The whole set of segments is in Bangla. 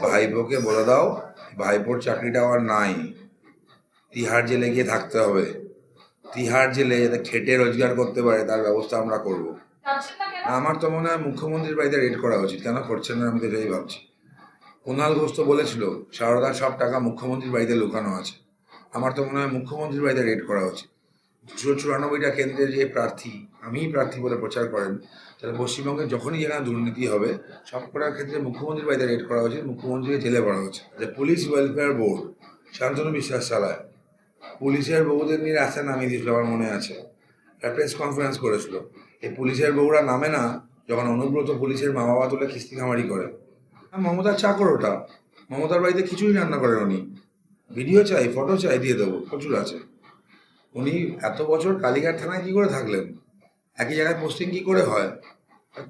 ভাইপোকে বলে দাও ভাইপোর চাকরিটা আর নাই, তিহার জেলে গিয়ে থাকতে হবে। তিহার জেলে যাতে খেটে রোজগার করতে পারে তার ব্যবস্থা আমরা করব। আমার তো মনে হয় মুখ্যমন্ত্রীর বাড়িতে রেড করা উচিত। কেন করছেন না আমি তো এটাই ভাবছি। কুণাল ঘোষ তো বলেছিল সারদার সব টাকা মুখ্যমন্ত্রীর বাড়িতে লুকানো আছে। আমার তো মনে হয় মুখ্যমন্ত্রীর বাড়িতে রেড করা উচিত। 294টা কেন্দ্রের যে প্রার্থী আমিই প্রার্থী বলে প্রচার করেন, তাহলে পশ্চিমবঙ্গে যখনই যেখানে দুর্নীতি হবে সব কটার ক্ষেত্রে মুখ্যমন্ত্রীর বাড়িতে রেড করা উচিত, মুখ্যমন্ত্রীকে জেলে পড়া উচিত। যে পুলিশ ওয়েলফেয়ার বোর্ড শান্তনু বিশ্বাস চালায়, পুলিশের বউদের নিয়ে রাস্তায় নামিয়ে দিয়েছিল, আমার মনে আছে। একটা প্রেস কনফারেন্স করেছিল। এই পুলিশের বউরা নামে না যখন অনুব্রত পুলিশের মা বাবা তুলে খিস্তি খামারি করে। মমতার চাকর ওটা, মমতার বাড়িতে খিচুড়ি রান্না করেন উনি। ভিডিও চাই, ফটো চাই, দিয়ে দেবো, প্রচুর আছে। উনি এত বছর কালীঘাট থানায় কি করে থাকলেন? একই জায়গায় পোস্টিং কি করে হয়?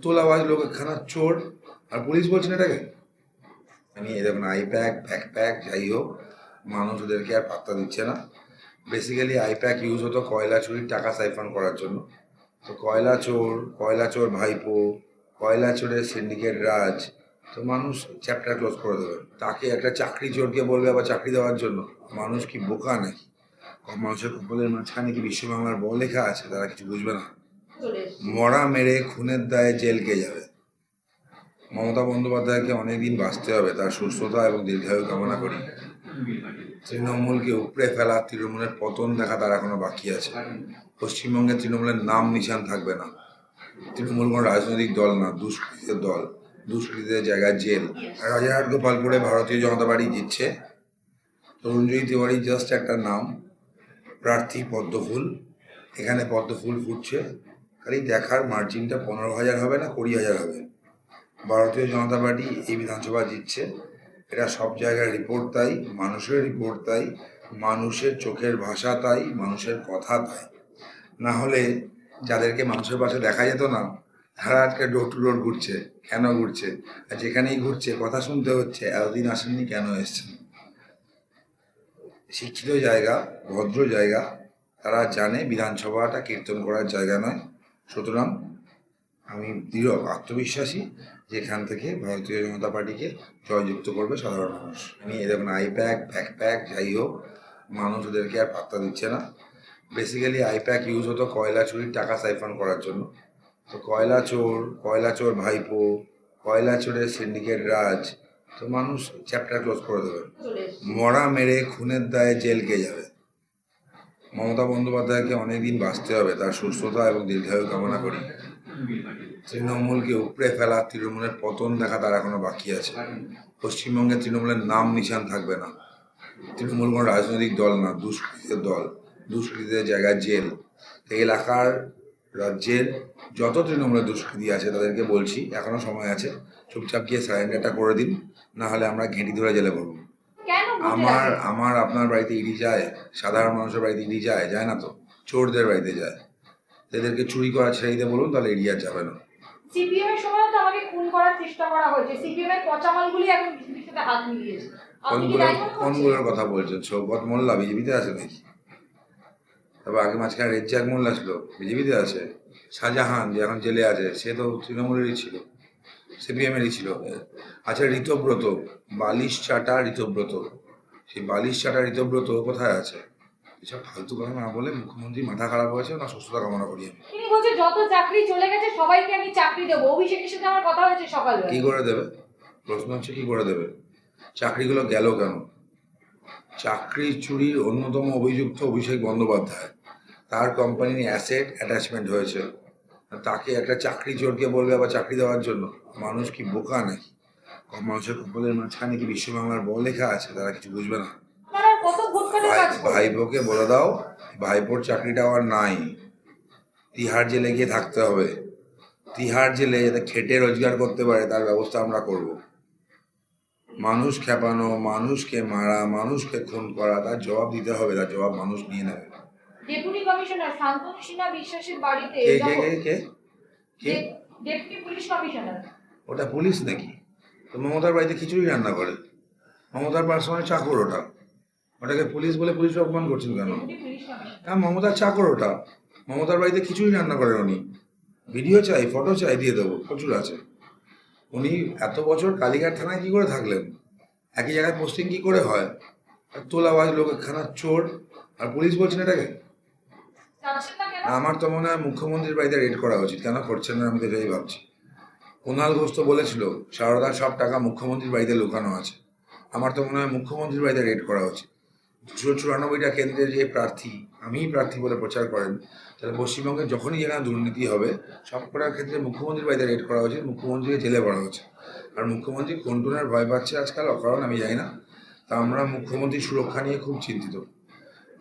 তোলাবাজ লোক খানার চোর, আর পুলিশ বলছেন এটাকে। আমি দেখুন আইপ্যাক ব্যাকপ্যাক যাই হোক, মানুষ ওদেরকে আর পাত্তা দিচ্ছে না। বেসিক্যালি আইপ্যাক ইউজ হতো কয়লা চুরির টাকা সাইফন করার জন্য। তো কয়লা চোর ভাইপো, কয়লা চোরের সিন্ডিকেট রাজ, তো মানুষ চ্যাপ্টার ক্লোজ করে দেবে। তাকে একটা চাকরি চোরকে বলবে আবার চাকরি দেওয়ার জন্য? মানুষ কি বোকা নাকি? মানুষের কপালের মাঝখানে কি বিশ্ব বাংলার ব লেখা আছে? তারা কিছু বুঝবে না। মরা মেরে খুনের দায়ে জেলকে যাবে। মমতা বন্দ্যোপাধ্যায়কে অনেকদিন বাঁচতে হবে, তার সুস্থতা এবং দীর্ঘায়ু কামনা করি। তৃণমূলকে উপড়ে ফেলা, তৃণমূলের পতন দেখা তার এখনো বাকি আছে। পশ্চিমবঙ্গে তৃণমূলের নাম নিশান থাকবে না। তৃণমূল কোনো রাজনৈতিক দল না, দুষ্কৃতীদের দল। দুষ্কৃতীদের জায়গায় জেল। রাজারহাট গোপালপুরে ভারতীয় জনতা পার্টি জিতছে। তরুণজয়ী তিওয়ারি জাস্ট একটা নাম, প্রার্থী পদ্মফুল। এখানে পদ্মফুল ফুটছে, খালি দেখার মার্জিনটা 15,000 হবে না 20,000 হবে। ভারতীয় জনতা পার্টি এই বিধানসভা জিতছে, এটা সব জায়গায় রিপোর্ট তাই, মানুষের রিপোর্ট তাই, মানুষের চোখের ভাষা তাই, মানুষের কথা তাই। না হলে যাদেরকে মানুষের পাশে দেখা যেত না, তারা আজকে ডোর টু ডোর ঘুরছে। কেন ঘুরছে? আর যেখানেই ঘুরছে কথা শুনতে হচ্ছে এতদিন আসেননি, কেন এসছেন। শিক্ষিত জায়গা, ভদ্র জায়গা, তারা জানে বিধানসভাটা কীর্তন করার জায়গা নয়। সুতরাং আমি দৃঢ় আত্মবিশ্বাসী যে এখান থেকে ভারতীয় জনতা পার্টিকে জয়যুক্ত করবে সাধারণ মানুষ। আমি দেখুন আইপ্যাক ব্যাকপ্যাক যাই হোক, মানুষ ওদেরকে আর পাত্তা দিচ্ছে না। বেসিক্যালি আইপ্যাক ইউজ হতো কয়লা চুরির টাকা সাইফন করার জন্য। তো কয়লা চোর ভাইপো, কয়লা চোরের সিন্ডিকেট রাজ, তো মানুষ চ্যাপ্টার ক্লোজ করে দেবে। মরা মেরে খুনের দায়ে জেলকে যাবে। মমতা বন্দ্যোপাধ্যায়কে অনেকদিন বাঁচতে হবে, তার সুস্থতা এবং দীর্ঘায়ু কামনা করি। তৃণমূলকে উপড়ে ফেলা, তৃণমূলের পতন দেখা তার এখনো বাকি আছে। পশ্চিমবঙ্গে তৃণমূলের নাম নিশান থাকবে না। তৃণমূল কোনো রাজনৈতিক দল না, দুষ্কৃতীদের দল। দুষ্কৃতীদের জায়গায় জেল। এই এলাকার রাজ্যের যত তৃণমূলের দুষ্কৃতী আছে তাদেরকে বলছি এখনো সময় আছে, চুপচাপ গিয়ে সারেন্ডারটা করে দিন, না হলে আমরা ঘেঁটি ধরে জেলে পড়ব। আমার আপনার বাড়িতে ইডি যায়? সাধারণ মানুষের বাড়িতে ইডি যায়? যায় না তো, চোরদের বাড়িতে যায়। এদেরকে চুরি করা ছেড়ে দিতে বলুন, তাহলে ইডি আর যাবে না। সিপিএম এর সময় তো আমাকে খুন করার চেষ্টা করা হয়েছে, সিপিএম এর পচামালগুলি এখন বিজেপির সাথে হাত মিলিয়েছে। কোনগুলোর কথা বলছেন? সৌগত মোল্লা বিজেপিতে আছে নাকি? তারপর আগে মাঝখানে রেজ্জাক মোল্লা ছিল, বিজেপিতে আছে। শাহজাহান যে এখন জেলে আছে, সে তো তৃণমূলেরই ছিল, সিপিএমেরই ছিল। আচ্ছা ঋতব্রত, বালিশ চাটা ঋতব্রত, সেই বালিশ চাটা ঋতব্রত কোথায় আছে? এসব ফালতু কথা না বলে মুখ্যমন্ত্রী মাথা খারাপ হয়েছে, না সুস্থতা কামনা করি আমি। তিনি বলছে যত চাকরি চলে গেছে সবাইকে আমি চাকরি দেবো। অভিষেকের সাথে আমার কথা হয়েছে সকালে। কি করে দেবে? প্রশ্ন হচ্ছে কি করে দেবে? চাকরিগুলো গেল কেন? চাকরি চুরির অন্যতম অভিযুক্ত অভিষেক বন্দ্যোপাধ্যায়, তার কোম্পানির অ্যাসেট অ্যাটাচমেন্ট হয়েছে, তাকে একটা চাকরি চোরকে বলবে আবার চাকরি দেওয়ার জন্য? মানুষ কি বোকা নাকি? মানুষের কপালের মাঝখানে কি বিশ্ব বাংলার ব লেখা আছে? তারা কিছু বুঝবে না। ভাইপোকে বলে দাও ভাইপোর চাকরিটা আর নাই, তিহার জেলে গিয়ে থাকতে হবে। তিহার জেলে যাতে খেটে রোজগার করতে পারে তার ব্যবস্থা আমরা করব। মানুষ খেপানো, মানুষকে মারা, মানুষকে খুন করা, তার জবাব দিতে হবে, তার জবাব মানুষ নিয়ে নেবে। ডেপুটি কমিশনার শান্তনু সিনহা বিশ্বাসের বাড়িতে ডেপুটি পুলিশ কমিশনার, ওটা পুলিশ নাকি? তো মমতার বাড়িতে খিচুড়ি রান্না করে, মমতার পার্সোনাল চাকর ওটা, ওটাকে পুলিশ বলে পুলিশ অপমান করছেন কেন? হ্যাঁ মমতার চাকর ওটা, মমতার বাড়িতে খিচুড়ি রান্না করেন উনি। ভিডিও চাই, ফটো চাই, দিয়ে দেবো, প্রচুর আছে। উনি এত বছর কালীঘাট থানায় কি করে থাকলেন? একই জায়গায় পোস্টিং কি করে হয়? আর তোলাবাজ লোক একখানা চোর, আর পুলিশ বলছেন এটাকে। চাচ্ছেন না কেন? আমার তো মনে হয় মুখ্যমন্ত্রীর বাড়িতে রেড করা উচিত। কেন করছেন না আমি তো এটাই ভাবছি। কুণাল ঘোষ তো বলেছিল সারদার সব টাকা মুখ্যমন্ত্রীর বাড়িতে লুকানো আছে। আমার তো মনে হয় মুখ্যমন্ত্রীর বাড়িতে রেড করা উচিত। 294টা কেন্দ্রের যে প্রার্থী, আমিই প্রার্থী বলে প্রচার করেন, তাহলে পশ্চিমবঙ্গে যখনই যেখানে দুর্নীতি হবে সব কটার ক্ষেত্রে মুখ্যমন্ত্রীর বাড়িতে রেড করা উচিত, মুখ্যমন্ত্রীকে জেলে পড়া উচিত। আর মুখ্যমন্ত্রী কোন টুনের ভয় পাচ্ছে আজকাল অকারণ আমি জানি না। তা আমরা মুখ্যমন্ত্রীর সুরক্ষা নিয়ে খুব চিন্তিত।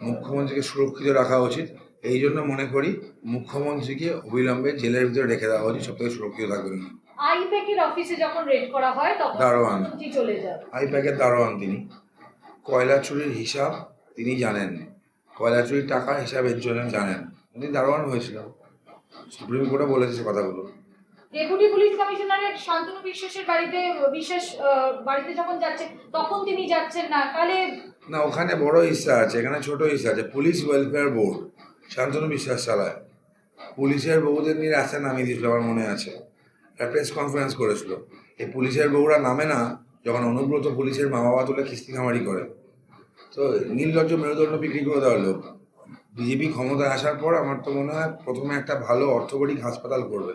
মুখ্যমন্ত্রীকে সুরক্ষিত রাখা উচিত। এই জন্য মনে করি মুখ্যমন্ত্রীকে অবিলম্বে জেলের ভিতরে রেখে দেওয়া উচিত, সবথেকে সুরক্ষিত থাকবেন। আইপ্যাকের অফিসে যখন রেড করা হয় তখন দারোয়ান, মুখ্যমন্ত্রী চলে যায়। আইপ্যাকের দারোয়ান তিনি। কয়লা চুরির হিসাব তিনি জানেন, কয়লা চুরির টাকার হিসাবের জন্য জানেন, উনি দারোয়ান হয়েছিল। সুপ্রিম কোর্টে বলেছে সে কথাগুলো। ডেপুটি পুলিশ কমিশনারের শান্তনু বিশ্বাসের বাড়িতে যখন যাচ্ছে তখন তিনি যাচ্ছেন না, তাহলে না, ওখানে বড় হিস্সা আছে, এখানে ছোট হিস্সা আছে। পুলিশ ওয়েলফেয়ার বোর্ড শান্তনু বিশ্বাস চালায়। পুলিশের বউদের নিয়ে রাস্তায় নামিয়ে দিয়েছিল, আমার মনে আছে। একটা প্রেস কনফারেন্স করেছিল। এই পুলিশের বউরা নামে না যখন অনুব্রত পুলিশের মা বাবা তুলে কিস্তি খামারি করে। তো নির্লজ্জ মেরুদণ্ড বিক্রি করে দেওয়ার লোক। বিজেপি ক্ষমতায় আসার পর আমার তো মনে হয় প্রথমে একটা ভালো অর্থোপেডিক হাসপাতাল করবে।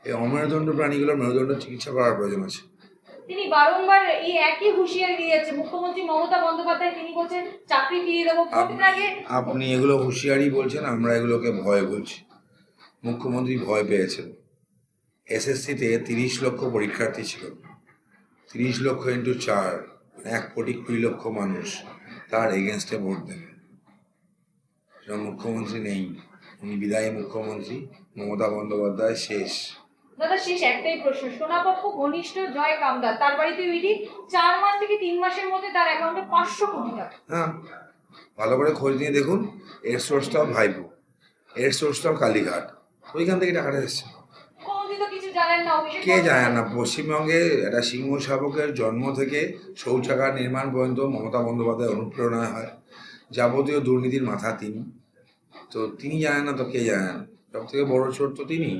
এই অমেরুদণ্ড প্রাণীগুলোর মেরুদণ্ড চিকিৎসা করার প্রয়োজন আছে। তিনি বারংবার এই একই হুঁশিয়ারি দিয়ে যাচ্ছে। মুখ্যমন্ত্রী মমতা বন্দ্যোপাধ্যায় তিনি বলছেন চাকরি ফিরিয়ে দেবো। ভোটের আগে আপনি এগুলো হুঁশিয়ারি বলছেন, আমরা এগুলোকে ভয় বলছি। মুখ্যমন্ত্রী ভয় পেয়েছেন। এসএসসিতে 30 লক্ষ পরীক্ষার্থী ছিল। 30 লক্ষ ইন্টু 4, 1,20,00,000 মানুষ তার এগেনস্টে ভোট দেবে। মুখ্যমন্ত্রী নেই, উনি বিদায়ী মুখ্যমন্ত্রী। মমতা বন্দ্যোপাধ্যায় শেষ। দাদা শেষ একটাই প্রশ্ন, সোনাপক্ষ ঘনিষ্ঠ জয় কামদার তার বাড়িতে ইডি 4 মাস থেকে 3 মাসের মধ্যে তার অ্যাকাউন্টে 500 কোটি টাকা। হ্যাঁ, ভালো করে খোঁজ নিয়ে দেখুন। এর সোর্সটাও ভাইপো, এর সোর্সটাও কালীঘাট, ওইখান থেকে টাকাটা এসছে। কোনোদিন তো কিছু জানেন না, অভিষেক কে জানে না? পশ্চিমবঙ্গে একটা সিংহ শাবকের জন্ম থেকে শৌচাগার নির্মাণ পর্যন্ত মমতা বন্দ্যোপাধ্যায় অনুপ্রেরণা হয়। যাবতীয় দুর্নীতির মাথা তিনি। তো তিনি জানেন না তো কে জানেন? সব থেকে বড় চোর তো তিনি।